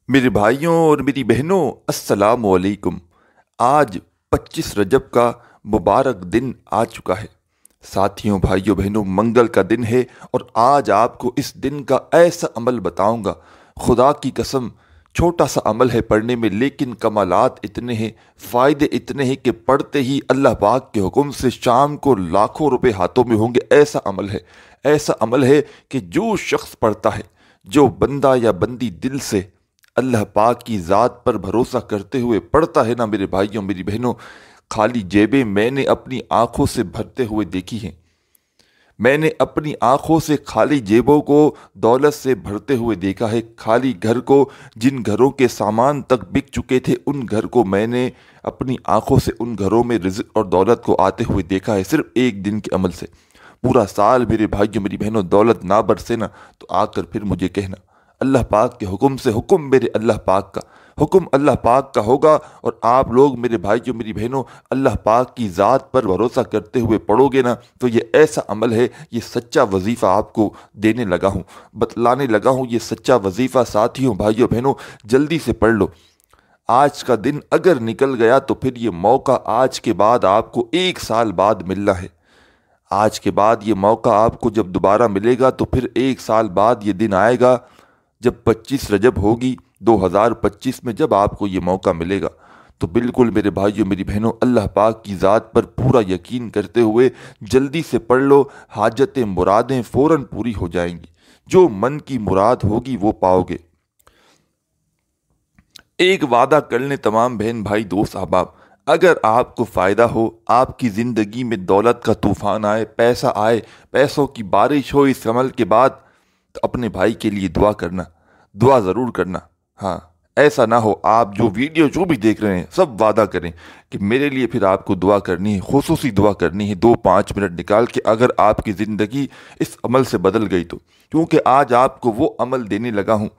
मेरे भाइयों और मेरी बहनों, अस्सलाम वालेकुम। आज 25 रजब का मुबारक दिन आ चुका है। साथियों, भाइयों बहनों, मंगल का दिन है और आज आपको इस दिन का ऐसा अमल बताऊंगा। खुदा की कसम, छोटा सा अमल है पढ़ने में, लेकिन कमालात इतने हैं, फ़ायदे इतने हैं कि पढ़ते ही अल्लाह पाक के हुक्म से शाम को लाखों रुपए हाथों में होंगे। ऐसा अमल है, ऐसा अमल है कि जो शख्स पढ़ता है, जो बंदा या बंदी दिल से अल्लाह पाक की ज़ात पर भरोसा करते हुए पढ़ता है ना मेरे भाइयों मेरी बहनों, खाली जेबें मैंने अपनी आंखों से भरते हुए देखी हैं। मैंने अपनी आंखों से खाली जेबों को दौलत से भरते हुए देखा है। खाली घर को, जिन घरों के सामान तक बिक चुके थे, उन घर को मैंने अपनी आंखों से उन घरों में रिज़्क़ और दौलत को आते हुए देखा है, सिर्फ एक दिन के अमल से। पूरा साल मेरे भाइयों मेरी बहनों दौलत ना बरसे ना, तो आकर फिर मुझे कहना। अल्लाह पाक के हुक्म से, हुक्म मेरे अल्लाह पाक का, हुक्म अल्लाह पाक का होगा। और आप लोग मेरे भाइयों मेरी बहनों अल्लाह पाक की ज़ात पर भरोसा करते हुए पढ़ोगे ना, तो ये ऐसा अमल है, ये सच्चा वजीफ़ा आपको देने लगा हूँ, बतलाने लगा हूँ। ये सच्चा वजीफ़ा साथियों, भाइयों बहनों, जल्दी से पढ़ लो। आज का दिन अगर निकल गया तो फिर ये मौका आज के बाद आपको 1 साल बाद मिलना है। आज के बाद ये मौका आपको जब दोबारा मिलेगा तो फिर 1 साल बाद ये दिन आएगा, जब 25 रजब होगी 2025 में, जब आपको ये मौका मिलेगा। तो बिल्कुल मेरे भाइयों मेरी बहनों, अल्लाह पाक की ज़ात पर पूरा यकीन करते हुए जल्दी से पढ़ लो। हाजतें मुरादें फ़ौरन पूरी हो जाएंगी, जो मन की मुराद होगी वो पाओगे। एक वादा कर लें तमाम बहन भाई दोस्त अहबाब, अगर आपको फ़ायदा हो, आपकी ज़िंदगी में दौलत का तूफ़ान आए, पैसा आए, पैसों की बारिश हो इस अमल के बाद, तो अपने भाई के लिए दुआ करना, दुआ ज़रूर करना। हाँ, ऐसा ना हो आप जो वीडियो जो भी देख रहे हैं सब वादा करें कि मेरे लिए फिर आपको दुआ करनी है, खुसूसी दुआ करनी है 2-5 मिनट निकाल के, अगर आपकी ज़िंदगी इस अमल से बदल गई तो। क्योंकि आज आपको वो अमल देने लगा हूँ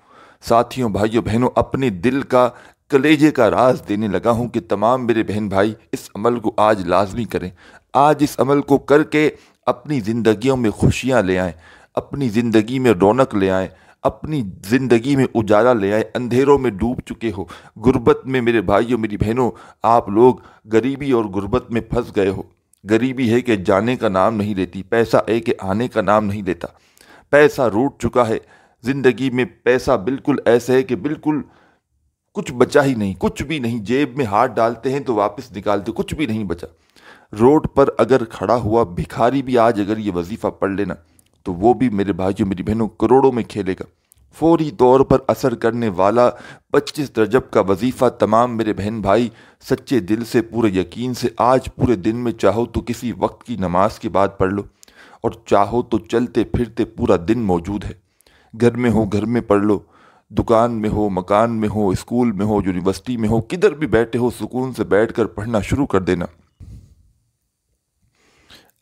साथियों, भाइयों बहनों, अपने दिल का, कलेजे का राज देने लगा हूँ कि तमाम मेरे बहन भाई इस अमल को आज लाजमी करें। आज इस अमल को करके अपनी ज़िंदगियों में खुशियाँ ले आएँ, अपनी ज़िंदगी में रौनक ले आएँ, अपनी ज़िंदगी में उजाला ले आए। अंधेरों में डूब चुके हो, गुर्बत में मेरे भाइयों मेरी बहनों, आप लोग गरीबी और गुर्बत में फंस गए हो। गरीबी है कि जाने का नाम नहीं लेती, पैसा है कि आने का नाम नहीं लेता। पैसा रूठ चुका है ज़िंदगी में, पैसा बिल्कुल ऐसे है कि बिल्कुल कुछ बचा ही नहीं, कुछ भी नहीं। जेब में हाथ डालते हैं तो वापस निकालते, कुछ भी नहीं बचा। रोड पर अगर खड़ा हुआ भिखारी भी आज अगर ये वजीफ़ा पढ़ लेना, तो वो भी मेरे भाइयों मेरी बहनों करोड़ों में खेलेगा। फौरी तौर पर असर करने वाला 25 रजब का वजीफ़ा तमाम मेरे बहन भाई सच्चे दिल से, पूरे यकीन से आज पूरे दिन में चाहो तो किसी वक्त की नमाज के बाद पढ़ लो, और चाहो तो चलते फिरते पूरा दिन मौजूद है। घर में हो घर में पढ़ लो, दुकान में हो, मकान में हो, स्कूल में हो, यूनिवर्सिटी में हो, किधर भी बैठे हो, सुकून से बैठकर पढ़ना शुरू कर देना।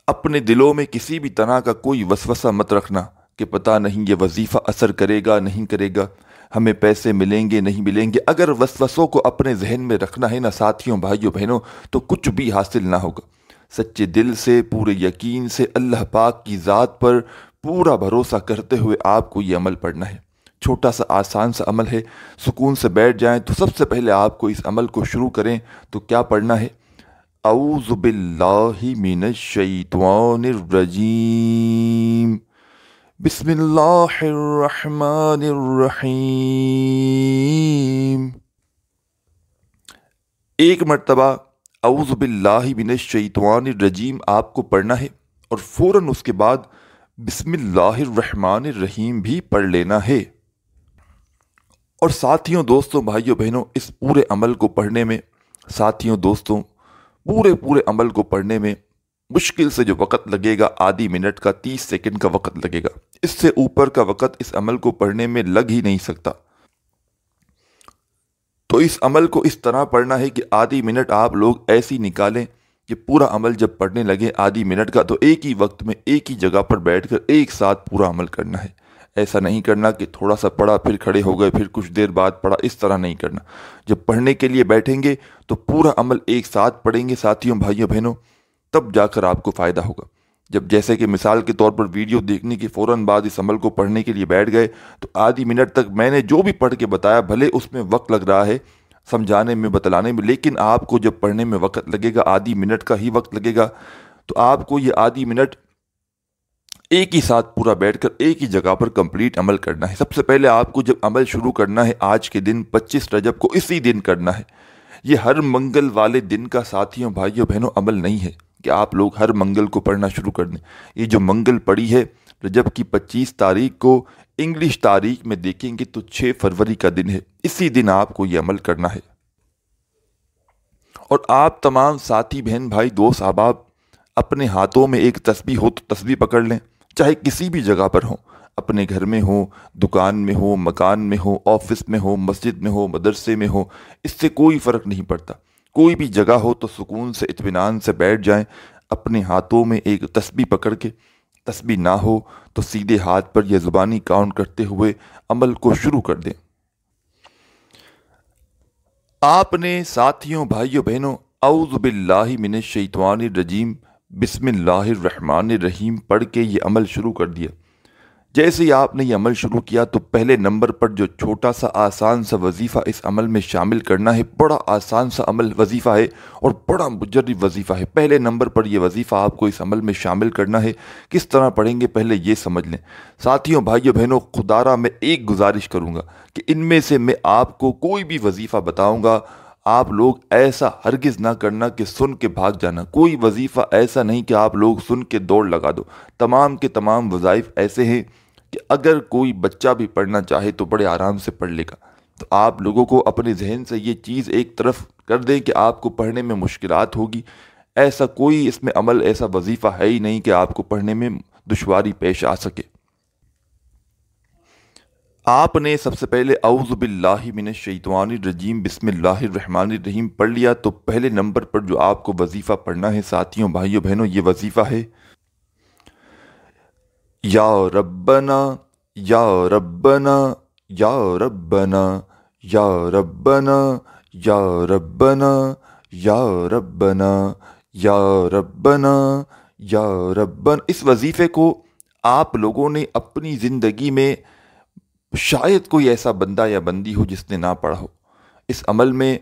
अपने दिलों में किसी भी तरह का कोई वसवसा मत रखना कि पता नहीं ये वजीफ़ा असर करेगा नहीं करेगा, हमें पैसे मिलेंगे नहीं मिलेंगे। अगर वसवसों को अपने जहन में रखना है ना साथियों, भाइयों बहनों, तो कुछ भी हासिल ना होगा। सच्चे दिल से, पूरे यकीन से, अल्लाह पाक की ज़ात पर पूरा भरोसा करते हुए आपको ये अमल पढ़ना है। छोटा सा आसान सा अमल है, सुकून से बैठ जाएं। तो सबसे पहले आपको इस अमल को शुरू करें तो क्या पढ़ना है? औज़ु बिल्लाहि मिनश शैतानिर रजीम, बिस्मिल्लाहिर रहमानिर रहीम। एक मर्तबा औज़ु बिल्लाहि मिनश शैतानिर रजीम आपको पढ़ना है, और फ़ौरन उसके बाद बिस्मिल्लाहिर रहमानिर रहीम भी पढ़ लेना है। और साथियों, दोस्तों, भाइयों बहनों, इस पूरे अमल को पढ़ने में, साथियों दोस्तों, पूरे अमल को पढ़ने में मुश्किल से जो वक़्त लगेगा, आधी मिनट का, 30 सेकंड का वक़्त लगेगा। इससे ऊपर का वक़्त इस अमल को पढ़ने में लग ही नहीं सकता। तो इस अमल को इस तरह पढ़ना है कि आधी मिनट आप लोग ऐसी निकालें कि पूरा अमल जब पढ़ने लगे आधी मिनट का, तो एक ही वक्त में एक ही जगह पर बैठकर एक साथ पूरा अमल करना है। ऐसा नहीं करना कि थोड़ा सा पढ़ा फिर खड़े हो गए, फिर कुछ देर बाद पढ़ा, इस तरह नहीं करना। जब पढ़ने के लिए बैठेंगे तो पूरा अमल एक साथ पढ़ेंगे साथियों, भाइयों बहनों, तब जाकर आपको फ़ायदा होगा। जब जैसे कि मिसाल के तौर पर वीडियो देखने के फ़ौरन बाद इस अमल को पढ़ने के लिए बैठ गए तो आधी मिनट तक मैंने जो भी पढ़ के बताया, भले उसमें वक्त लग रहा है समझाने में, बतलाने में, लेकिन आपको जब पढ़ने में वक्त लगेगा, आधी मिनट का ही वक्त लगेगा, तो आपको ये आधी मिनट एक ही साथ पूरा बैठकर एक ही जगह पर कंप्लीट अमल करना है। सबसे पहले आपको जब अमल शुरू करना है आज के दिन 25 रजब को, इसी दिन करना है। ये हर मंगल वाले दिन का साथियों भाइयों बहनों अमल नहीं है कि आप लोग हर मंगल को पढ़ना शुरू कर दें। ये जो मंगल पड़ी है रजब की 25 तारीख को, इंग्लिश तारीख में देखेंगे तो 6 फरवरी का दिन है। इसी दिन आपको ये अमल करना है। और आप तमाम साथी बहन भाई दोस्त अहबाब अपने हाथों में एक तस्बीह हो तो तस्बीह पकड़ लें, चाहे किसी भी जगह पर हो, अपने घर में हो, दुकान में हो, मकान में हो, ऑफिस में हो, मस्जिद में हो, मदरसे में हो, इससे कोई फ़र्क नहीं पड़ता। कोई भी जगह हो तो सुकून से इत्मीनान से बैठ जाएं, अपने हाथों में एक तस्बीह पकड़ के। तस्बीह ना हो तो सीधे हाथ पर यह ज़ुबानी काउंट करते हुए अमल को शुरू कर दें। आपने साथियों भाइयों बहनों औज़ु बिल्लाहि मिनश शैतानिर रजीम बिस्मिल्लाहिर रहमानिर रहीम पढ़ के ये अमल शुरू कर दिया। जैसे ही आपने ये अमल शुरू किया तो पहले नंबर पर जो छोटा सा आसान सा वजीफ़ा इस अमल में शामिल करना है। बड़ा आसान सा अमल वजीफ़ा है और बड़ा मुजर्रब वजीफ़ा है। पहले नंबर पर यह वजीफ़ा आपको इस अमल में शामिल करना है। किस तरह पढ़ेंगे पहले ये समझ लें। साथियों भाइयों बहनों, खुदारा मैं एक गुजारिश करूँगा कि इनमें से मैं आपको कोई भी वजीफ़ा बताऊँगा, आप लोग ऐसा हरगिज़ ना करना कि सुन के भाग जाना। कोई वजीफ़ा ऐसा नहीं कि आप लोग सुन के दौड़ लगा दो। तमाम के तमाम वज़ाइफ ऐसे हैं कि अगर कोई बच्चा भी पढ़ना चाहे तो बड़े आराम से पढ़ लेगा। तो आप लोगों को अपने जहन से ये चीज़ एक तरफ कर दें कि आपको पढ़ने में मुश्किलात होगी। ऐसा कोई इसमें अमल, ऐसा वजीफ़ा है ही नहीं कि आपको पढ़ने में दुश्वारी पेश आ सके। आपने सबसे पहले औज़ु बिल्लाहि मिनश शैतानिर रजीम बिस्मिल्लाहिर रहमानिर रहीम पढ़ लिया तो पहले नंबर पर जो आपको वजीफ़ा पढ़ना है साथियों भाइयों बहनों, ये वजीफ़ा है या रब्बना या रब्बना या रब्बना या रब्बना या रब्बना या रब्बना या रब्बना या रब्बना। इस वजीफ़े को आप लोगों ने अपनी ज़िंदगी में, शायद कोई ऐसा बंदा या बंदी हो जिसने ना पढ़ा हो। इस अमल में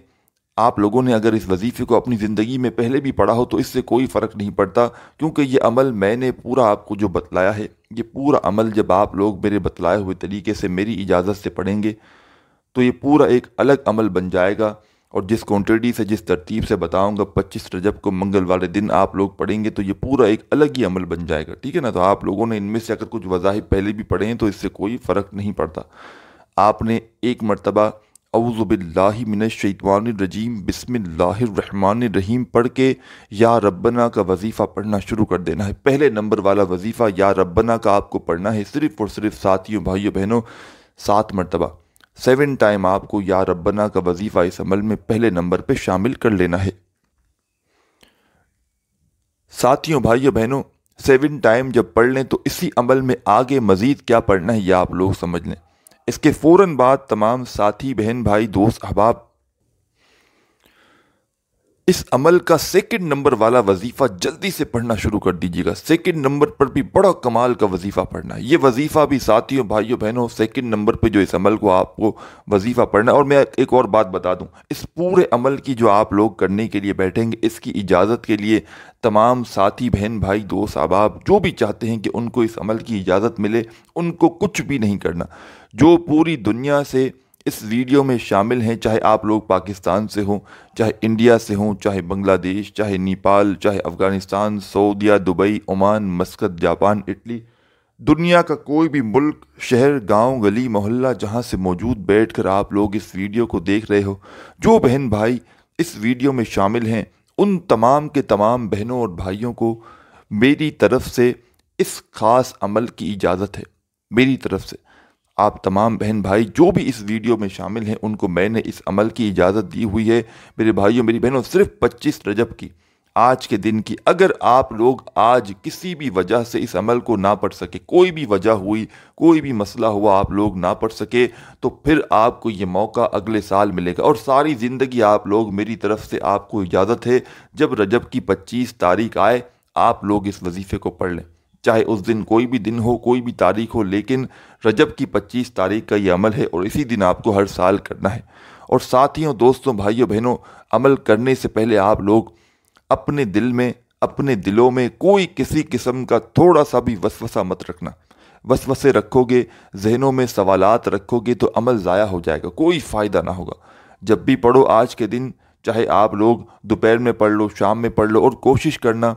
आप लोगों ने अगर इस वजीफ़े को अपनी ज़िंदगी में पहले भी पढ़ा हो तो इससे कोई फ़र्क नहीं पड़ता, क्योंकि ये अमल मैंने पूरा आपको जो बतलाया है, ये पूरा अमल जब आप लोग मेरे बतलाए हुए तरीके से मेरी इजाज़त से पढ़ेंगे तो ये पूरा एक अलग अमल बन जाएगा। और जिस क्वांटिटी से, जिस तरतीब से बताऊंगा 25 रजब को मंगल वाले दिन आप लोग पढ़ेंगे तो ये पूरा एक अलग ही अमल बन जाएगा। ठीक है ना। तो आप लोगों ने इनमें से अगर कुछ वज़ाहिब पहले भी पढ़े हैं तो इससे कोई फ़र्क नहीं पड़ता। आपने एक मरतबा औज़ु बिल्लाहि मिनश शैतानिर रजीम बिस्मिल्लाहिर रहमानिर रहीम पढ़ के या रब्बना का वजीफ़ा पढ़ना शुरू कर देना है। पहले नंबर वाला वजीफ़ा या रब्बना का आपको पढ़ना है सिर्फ़ और सिर्फ साथियों भाइयों बहनों 7 मरतबा, 7 टाइम आपको या रब्बना का वजीफ़ा इस अमल में पहले नंबर पे शामिल कर लेना है। साथियों भाइयों बहनों 7 टाइम जब पढ़ लें तो इसी अमल में आगे मज़ीद क्या पढ़ना है यह आप लोग समझ लें। इसके फ़ौरन बाद तमाम साथी बहन भाई दोस्त अहबाब इस अमल का सेकंड नंबर वाला वजीफ़ा जल्दी से पढ़ना शुरू कर दीजिएगा। सेकंड नंबर पर भी बड़ा कमाल का वजीफ़ा पढ़ना है। ये वजीफ़ा भी साथियों भाइयों बहनों सेकंड नंबर पे जो इस अमल को आपको वजीफ़ा पढ़ना है। और मैं एक और बात बता दूं, इस पूरे अमल की जो आप लोग करने के लिए बैठेंगे, इसकी इजाज़त के लिए तमाम साथी बहन भाई दोस्त अहबाब जो भी चाहते हैं कि उनको इस अमल की इजाज़त मिले, उनको कुछ भी नहीं करना। जो पूरी दुनिया से इस वीडियो में शामिल हैं, चाहे आप लोग पाकिस्तान से हों, चाहे इंडिया से हों, चाहे बांग्लादेश, चाहे नेपाल, चाहे अफ़गानिस्तान, सऊदीया, Dubai, Oman, Muscat, Japan, Italy, दुनिया का कोई भी मुल्क, शहर, गांव, गली, मोहल्ला जहां से मौजूद बैठकर आप लोग इस वीडियो को देख रहे हो, जो बहन भाई इस वीडियो में शामिल हैं, उन तमाम के तमाम बहनों और भाइयों को मेरी तरफ से इस ख़ास अमल की इजाज़त है। मेरी तरफ से आप तमाम बहन भाई जो भी इस वीडियो में शामिल हैं, उनको मैंने इस अमल की इजाज़त दी हुई है। मेरे भाइयों मेरी बहनों, सिर्फ 25 रजब की, आज के दिन की, अगर आप लोग आज किसी भी वजह से इस अमल को ना पढ़ सके, कोई भी वजह हुई, कोई भी मसला हुआ, आप लोग ना पढ़ सके, तो फिर आपको ये मौका अगले साल मिलेगा। और सारी ज़िंदगी आप लोग, मेरी तरफ से आपको इजाज़त है, जब रजब की 25 तारीख आए آپ لوگ اس وظیفے کو پڑھ لیں، چاہے اس دن کوئی بھی دن ہو، کوئی بھی تاریخ ہو، لیکن رجب کی 25 تاریخ کا یہ عمل ہے اور اسی دن آپ کو ہر سال کرنا ہے۔ اور ساتھیوں، دوستوں، بھائیوں، بہنوں، عمل کرنے سے پہلے آپ لوگ اپنے دل میں، اپنے دلوں میں کوئی کسی قسم کا تھوڑا سا بھی وسوسہ مت رکھنا۔ وسوسے رکھو گے، ذہنوں میں سوالات رکھو گے تو عمل ضائع ہو جائے گا، کوئی فائدہ نہ ہوگا۔ جب بھی پڑھو آج کے دن، چاہے آپ لوگ دوپہر میں پڑھ لو، شام میں پڑھ لو، اور کوشش کرنا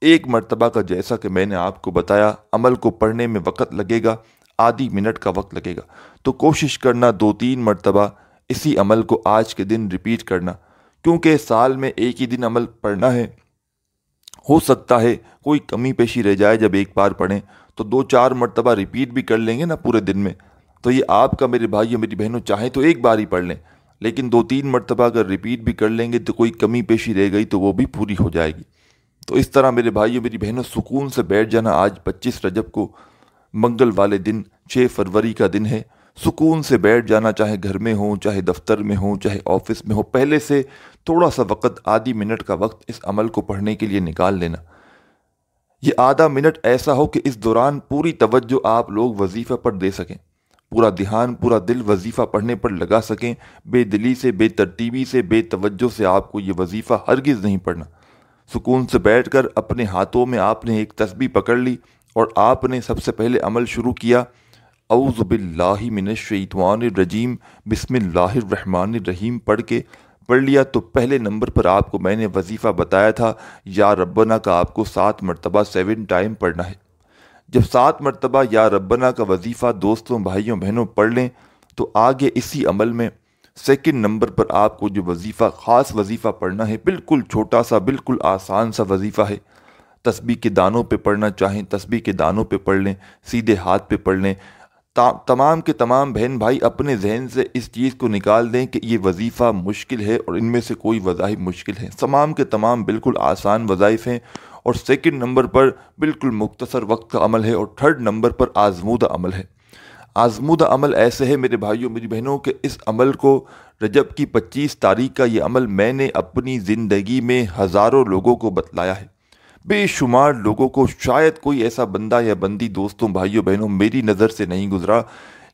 ایک مرتبہ کا، جیسا کہ میں نے آپ کو بتایا، عمل کو پڑھنے میں وقت لگے گا، آدھی منٹ کا وقت لگے گا، تو کوشش کرنا 2-3 مرتبہ اسی عمل کو آج کے دن ریپیٹ کرنا، کیونکہ سال میں ایک ہی دن عمل پڑھنا ہے۔ ہو سکتا ہے کوئی کمی پیشی رہ جائے، جب ایک بار پڑھیں تو 2-4 مرتبہ ریپیٹ بھی کر لیں گے نا پورے دن میں، تو یہ آپ کا، میرے بھائیوں میری بہنوں، چاہیں تو ایک بار ہی پڑھ لیں، لیکن 2-3 مرتبہ اگر ریپیٹ بھی کر لیں گے تو کوئی کمی پیشی رہ گئی تو وہ بھی پوری ہو جائے گی۔ تو اس طرح میرے بھائیوں میری بہنوں، سکون سے بیٹھ جانا، آج 25 رجب کو، منگل والے دن، 6 فروری کا دن ہے، سکون سے بیٹھ جانا، چاہے گھر میں ہوں، چاہے دفتر میں ہوں، چاہے آفس میں ہو، پہلے سے تھوڑا سا وقت، آدھی منٹ کا وقت اس عمل کو پڑھنے کے لیے نکال لینا۔ یہ آدھا منٹ ایسا ہو کہ اس دوران پوری توجہ آپ لوگ وظیفہ پر دے سکیں، پورا دھیان، پورا دل وظیفہ پڑھنے پر لگا سکیں، بے دلی سے، بے ترتیبی سے، بے توجہ سے آپ کو یہ وظیفہ ہرگز نہیں پڑھنا۔ سکون سے بیٹھ کر اپنے ہاتھوں میں آپ نے ایک تسبیح پکڑ لی اور آپ نے سب سے پہلے عمل شروع کیا، اعوذ باللہ من الشیطان الرجیم، بسم اللہ الرحمن الرحیم پڑھ لیا، تو پہلے نمبر پر آپ کو میں نے وظیفہ بتایا تھا، یا ربنا کا آپ کو 7 مرتبہ 7 ٹائم پڑھنا ہے۔ جب 7 مرتبہ یا ربنا کا وظیفہ دوستوں، بھائیوں، بہنوں پڑھ لیں تو آگے اسی عمل میں سیکنڈ نمبر پر آپ کو جو وظیفہ، خاص وظیفہ پڑھنا ہے، بالکل چھوٹا سا، بالکل آسان سا وظیفہ ہے۔ تسبیح کے دانوں پہ پڑھنا چاہیں تسبیح کے دانوں پہ پڑھ لیں، سیدھے ہاتھ پہ پڑھ لیں۔ تمام کے تمام بہن بھائی اپنے ذہن سے اس چیز کو نکال دیں کہ یہ وظیفہ مشکل ہے اور ان میں سے کوئی وظائف مشکل ہیں، تمام کے تمام بالکل آسان وظائف ہیں، اور سیکنڈ نمبر پر بالکل مختصر وقت کا عمل ہے، اور تھرڈ نمبر پر آزمودہ عمل ہے۔ آزمودہ عمل ایسے ہے میرے بھائیوں میری بہنوں کہ اس عمل کو، رجب کی 25 تاریخ کا یہ عمل میں نے اپنی زندگی میں ہزاروں لوگوں کو بتلایا ہے، بے شمار لوگوں کو، شاید کوئی ایسا بندہ یا بندی، دوستوں، بھائیوں، بہنوں، میری نظر سے نہیں گزرا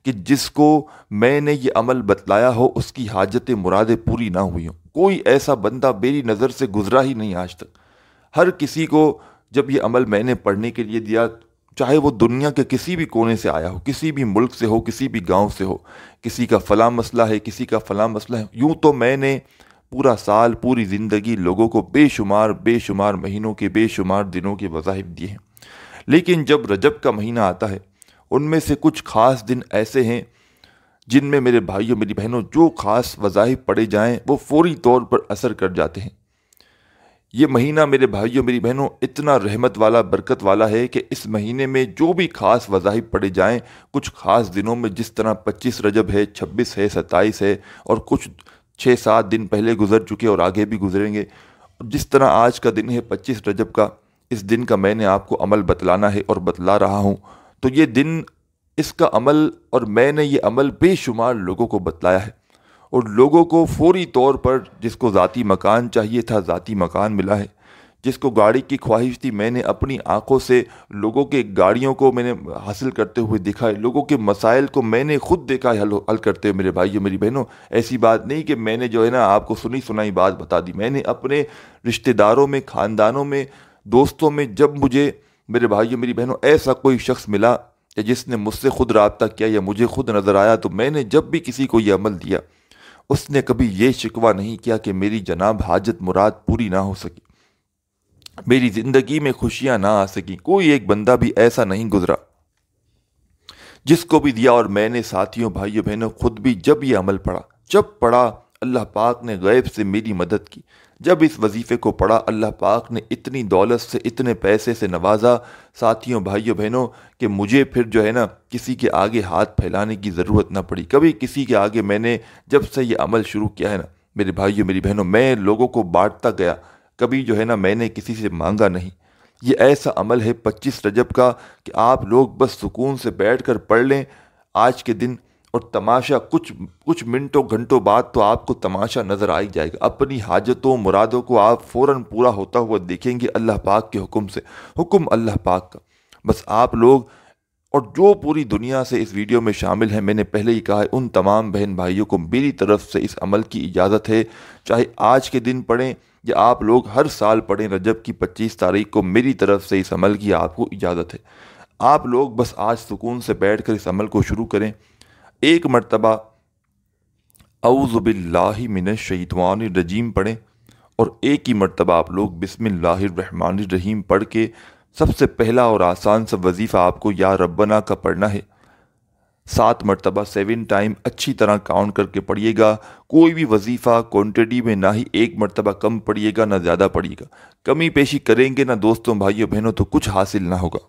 کہ جس کو میں نے یہ عمل بتلایا ہو اس کی حاجتیں، مرادیں پوری نہ ہوئی ہوں۔ کوئی ایسا بندہ میری نظر سے گزرا ہی نہیں آج تک۔ ہر کسی کو جب یہ عمل میں نے پڑھنے کے لیے دیا، چاہے وہ دنیا کے کسی بھی کونے سے آیا ہو، کسی بھی ملک سے ہو، کسی بھی گاؤں سے ہو، کسی کا فلاں مسئلہ ہے، کسی کا فلاں مسئلہ ہے، یوں تو میں نے پورا سال، پوری زندگی لوگوں کو بے شمار مہینوں کے، بے شمار دنوں کے وظائف دیے ہیں۔ لیکن جب رجب کا مہینہ آتا ہے، ان میں سے کچھ خاص دن ایسے ہیں جن میں میرے بھائیوں میری بہنوں جو خاص وظائف پڑے جائیں وہ فوری طور پر اثر کر جاتے ہیں۔ یہ مہینہ میرے بھائیوں میری بہنوں اتنا رحمت والا، برکت والا ہے کہ اس مہینے میں جو بھی خاص وظائف پڑے جائیں، کچھ خاص دنوں میں، جس طرح 25 رجب ہے، 26 ہے، 27 ہے، اور کچھ 6-7 دن پہلے گزر چکے اور آگے بھی گزریں گے، جس طرح آج کا دن ہے 25 رجب کا، اس دن کا میں نے آپ کو عمل بتلانا ہے اور بتلا رہا ہوں۔ تو یہ دن، اس کا عمل، اور میں نے یہ عمل بے شمار لوگوں کو بتلایا ہے، اور لوگوں کو فوری طور پر، جس کو ذاتی مکان چاہیے تھا، ذاتی مکان ملا ہے، جس کو گاڑی کی خواہش تھی، میں نے اپنی آنکھوں سے لوگوں کے گاڑیوں کو میں نے حاصل کرتے ہوئے دیکھا ہے، لوگوں کے مسائل کو میں نے خود دیکھا ہے حل کرتے ہوئے۔ میرے بھائیوں میری بہنوں، ایسی بات نہیں کہ میں نے جو ہے نا آپ کو سنی سنائی بات بتا دی، میں نے اپنے رشتہ داروں میں، خاندانوں میں، دوستوں میں، جب مجھے میرے بھائیوں میری بہنوں ایسا کوئی شخص ملا کہ جس نے مجھ سے خود رابطہ کیا یا مجھے خود نظر آیا، تو میں نے جب بھی کسی کو یہ عمل دیا، اس نے کبھی یہ شکوہ نہیں کیا کہ میری جناب حاجت مراد پوری نہ ہو سکی، میری زندگی میں خوشیاں نہ آ سکی۔ کوئی ایک بندہ بھی ایسا نہیں گزرا۔ جس کو بھی دیا، اور میں نے ساتھیوں، بھائیوں، بہنوں، خود بھی جب یہ عمل پڑھا، اللہ پاک نے غیب سے میری مدد کی۔ جب اس وظیفے کو پڑھا، اللہ پاک نے اتنی دولت سے، اتنے پیسے سے نوازا ساتھیوں، بھائیوں، بہنوں، کہ مجھے پھر جو ہے نا کسی کے آگے ہاتھ پھیلانے کی ضرورت نہ پڑی۔ کبھی کسی کے آگے میں نے، جب سے یہ عمل شروع کیا ہے نا میرے بھائیوں میری بہنوں، میں لوگوں کو بانٹتا گیا، کبھی جو ہے نا میں نے کسی سے مانگا نہیں۔ یہ ایسا عمل ہے 25 رجب کا کہ آپ لوگ بس سکون سے بیٹھ کر پڑھ لیں آج کے دن، اور تماشا کچھ منٹوں گھنٹوں بعد تو آپ کو تماشا نظر آ ہی جائے گا. اپنی حاجتوں مرادوں کو آپ فوراً پورا ہوتا ہوا دیکھیں گے اللہ پاک کے حکم سے. حکم اللہ پاک کا. بس آپ لوگ اور جو پوری دنیا سے اس ویڈیو میں شامل ہیں، میں نے پہلے ہی کہا ہے، ان تمام بہن بھائیوں کو میری طرف سے اس عمل کی اجازت ہے. چاہے آج کے دن پڑھیں یا آپ لوگ ہر سال پڑھیں، رجب کی 25 تاریخ کو میری طرف سے اس عمل کی آپ کو اجازت ہے. آپ لوگ بس آج سکون سے بیٹھ کر اس عمل کو شروع کریں. ایک مرتبہ اعوذ باللہ من الشیطان الرجیم پڑھیں اور ایک ہی مرتبہ آپ لوگ بسم اللہ الرحمن الرحیم پڑھ کے سب سے پہلا اور آسان سا وظیفہ آپ کو یا ربنا کا پڑھنا ہے. 7 مرتبہ 7 ٹائم اچھی طرح کاؤنٹ کر کے پڑھیے گا. کوئی بھی وظیفہ کوانٹٹی میں نہ ہی ایک مرتبہ کم پڑھیے گا نہ زیادہ پڑھیے گا. کمی پیشی کریں گے نہ دوستوں بھائیوں بہنوں تو کچھ حاصل نہ ہوگا.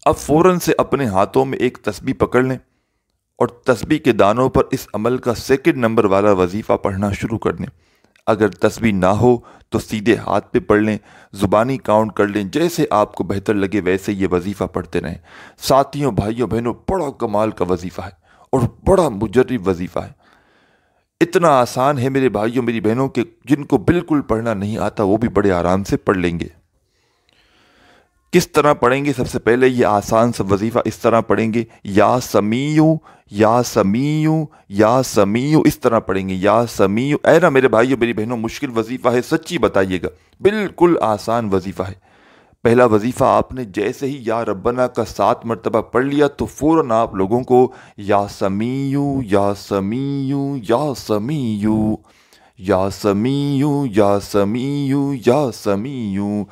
اب فوراً سے اپنے ہاتھوں میں ایک تسبیح پکڑ لیں اور تسبیح کے دانوں پر اس عمل کا 2 نمبر والا وظیفہ پڑھنا شروع کر دیں. اگر تسبیح نہ ہو تو سیدھے ہاتھ پہ پڑھ لیں، زبانی کاؤنٹ کر لیں، جیسے آپ کو بہتر لگے ویسے یہ وظیفہ پڑھتے رہیں. ساتھیوں بھائیوں بہنوں، بڑا کمال کا وظیفہ ہے اور بڑا مجرب وظیفہ ہے. اتنا آسان ہے میرے بھائیوں میری بہنوں کہ جن کو بالکل پڑھنا نہیں آتا وہ بھی بڑے آرام سے پڑھ لیں گے. کس طرح پڑھیں گے؟ سب سے پہلے یہ آسان سا وظیفہ اس طرح پڑھیں گے، یا سمیع یا سمیع یا سمیع، اس طرح پڑھیں گے یا سمیع. اے نا میرے بھائیوں میری بہنوں، مشکل وظیفہ ہے، سچی بتائیے گا. بالکل آسان وظیفہ ہے. پہلا وظیفہ آپ نے جیسے ہی یا ربنا کا 7 مرتبہ پڑھ لیا تو فوراً آپ لوگوں کو یا سمیع یا سمیع یا سمیع یا سمیع یا سمیع یا سمیع.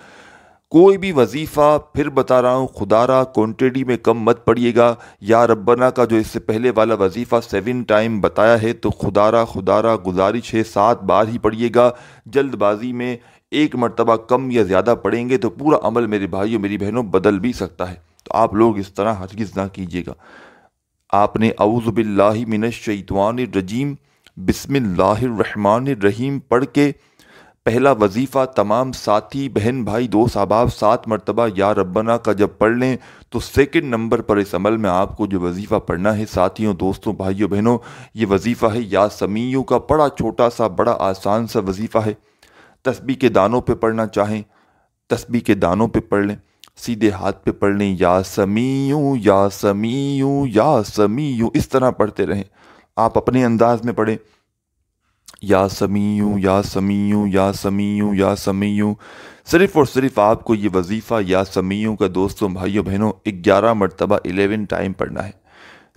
کوئی بھی وظیفہ پھر بتا رہا ہوں خدا را کوانٹٹی میں کم مت پڑھیے گا. یا ربنا کا جو اس سے پہلے والا وظیفہ 7 ٹائم بتایا ہے تو خدا را گزارش ہے 7 بار ہی پڑھیے گا. جلد بازی میں ایک مرتبہ کم یا زیادہ پڑھیں گے تو پورا عمل میرے بھائیوں میری بہنوں بدل بھی سکتا ہے. تو آپ لوگ اس طرح ہرگز نہ کیجیے گا. آپ نے اعوذ باللہ من الشیطان الرجیم بسم اللہ الرحمن الرحیم پڑھ کے پہلا وظیفہ تمام ساتھی بہن بھائی دوست احباب 7 مرتبہ یا ربنا کا جب پڑھ لیں تو 2 نمبر پر اس عمل میں آپ کو جو وظیفہ پڑھنا ہے ساتھیوں دوستوں بھائیوں بہنوں، یہ وظیفہ ہے یا سمیع کا. بڑا چھوٹا سا بڑا آسان سا وظیفہ ہے. تسبیح کے دانوں پہ پڑھنا چاہیں تسبیح کے دانوں پہ پڑھ لیں، سیدھے ہاتھ پہ پڑھ لیں یا سمیع یا سمیع یا سمیع، اس طرح پڑھتے رہیں. آپ اپنے انداز میں پڑھیں یا سمیع یا سمیع یا سمیع یا سمیع. صرف اور صرف آپ کو یہ وظیفہ یا سمیع کا دوستوں بھائیوں بہنوں 11 مرتبہ 11 ٹائم پڑھنا ہے.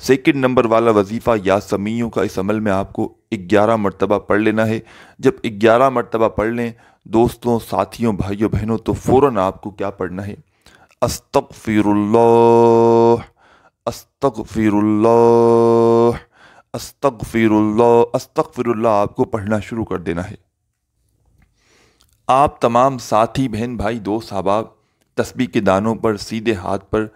2 نمبر والا وظیفہ یا سمیع کا اس عمل میں آپ کو 11 مرتبہ پڑھ لینا ہے. جب 11 مرتبہ پڑھ لیں دوستوں ساتھیوں بھائیوں بہنوں تو فوراً آپ کو کیا پڑھنا ہے؟ استغفر اللہ استغفر اللہ استغفر اللہ استغفر اللہ آپ کو پڑھنا شروع کر دینا ہے. آپ تمام ساتھی بہن بھائی دوست احباب تسبیح کے دانوں پر سیدھے ہاتھ پر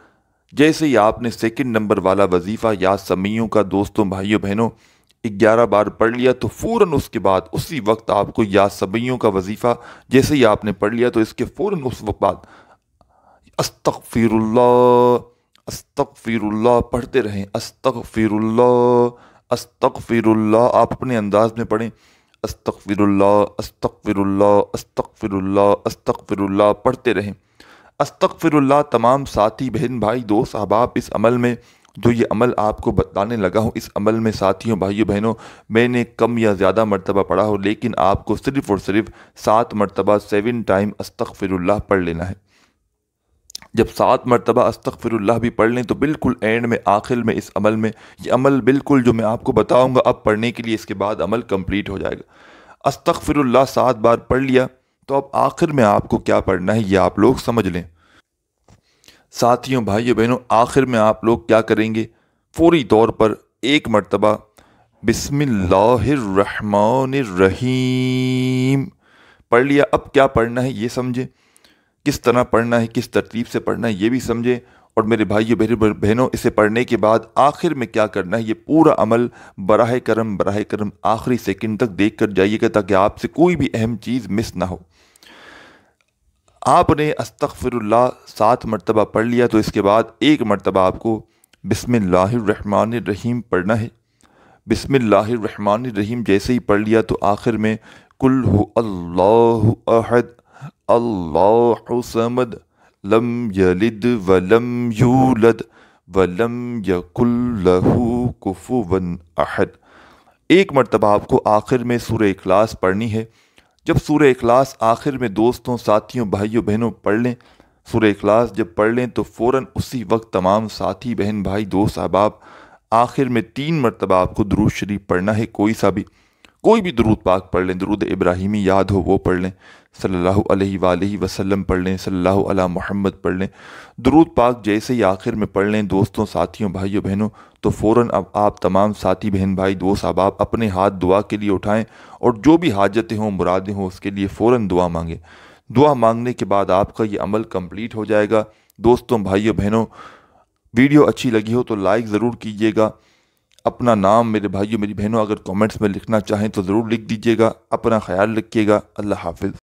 جیسے ہی آپ نے 2 نمبر والا وظیفہ یا سمیع کا دوستوں بھائیوں بہنوں 11 بار پڑھ لیا تو فوراً اس کے بعد اسی وقت آپ کو یا سمیع کا وظیفہ جیسے ہی آپ نے پڑھ لیا تو اس کے فوراً اس وقت بعد استغفر اللہ پڑھتے رہیں. استغفر اللہ آپ اپنے انداز میں پڑھیں. استغفر اللہ استغفر اللہ استغفر اللہ استغفر اللہ پڑھتے رہیں. استغفر اللہ تمام ساتھی بہن بھائی دوست احباب اس عمل میں جو یہ عمل آپ کو بتانے لگا ہوں اس عمل میں ساتھیوں بھائیوں بہنوں میں نے کم یا زیادہ مرتبہ پڑھا ہو لیکن آپ کو صرف اور صرف 7 مرتبہ 7 ٹائم استغفر اللہ پڑھ لینا ہے. جب 7 مرتبہ استغفر اللہ بھی پڑھ لیں تو بالکل اینڈ میں آخر میں اس عمل میں یہ عمل بالکل جو میں آپ کو بتاؤں گا اب پڑھنے کے لیے اس کے بعد عمل کمپلیٹ ہو جائے گا. استغفر اللہ 7 بار پڑھ لیا تو اب آخر میں آپ کو کیا پڑھنا ہے یہ آپ لوگ سمجھ لیں. ساتھیوں بھائیوں بہنوں آخر میں آپ لوگ کیا کریں گے؟ فوری طور پر ایک مرتبہ بسم اللہ الرحمن الرحیم پڑھ لیا. اب کیا پڑھنا ہے یہ سمجھیں، کس طرح پڑھنا ہے کس ترتیب سے پڑھنا ہے یہ بھی سمجھیں. اور میرے بھائیوں بہنوں اسے پڑھنے کے بعد آخر میں کیا کرنا ہے یہ پورا عمل براہ کرم آخری سیکنڈ تک دیکھ کر جائیے گا تاکہ آپ سے کوئی بھی اہم چیز مس نہ ہو. آپ نے استغفر اللہ 7 مرتبہ پڑھ لیا تو اس کے بعد ایک مرتبہ آپ کو बिस्मिल्लाहिर्रहमानिर्रहीम पढ़ना है। बिस्मिल्लाहिर्रहमानिर्रहीम जैसे ही पढ़ लिया तो आखिर में कुल हु अल्लाहु अहद अल्लाहु समद लम यलिद वलम यूलद वलम यकुल लहू कुफुवन अहद। एक मरतबा आपको आखिर में सूरह इखलास पढ़नी है। जब सूरह इखलास आखिर में दोस्तों, साथियों, भाइयों, बहनों पढ़ लें, सूरह इखलास जब पढ़ लें तो फ़ौरन उसी वक्त तमाम साथी, बहन, भाई, दोस्त, अहबाब आखिर में 3 मरतबा आपको दुरूद शरीफ पढ़ना है। कोई भी दुरूद पाक पढ़ लें, दुरूद इब्राहिमी याद हो वो पढ़ लें, सल्लल्लाहु अलैहि वसल्लम पढ़ लें, सल्लल्लाहु अला मुहम्मद पढ़ लें। दुरूद पाक जैसे ही आखिर में पढ़ लें दोस्तों, साथियों, भाइयों, बहनों, तो फ़ौरन अब आप तमाम साथी, बहन, भाई, दोस्त, अहबाब अपने हाथ दुआ के लिए उठाएं और जो भी हाजतें हों, मुरादें हों, उसके लिए फ़ौरन दुआ मांगें। दुआ मांगने के बाद आपका ये अमल कंप्लीट हो जाएगा। दोस्तों, भाइयों, बहनों, वीडियो अच्छी लगी हो तो लाइक ज़रूर कीजिएगा। अपना नाम मेरे भाइयों, मेरी बहनों अगर कमेंट्स में लिखना चाहें तो ज़रूर लिख दीजिएगा। अपना ख्याल रखिएगा। अल्लाह हाफ़िज़।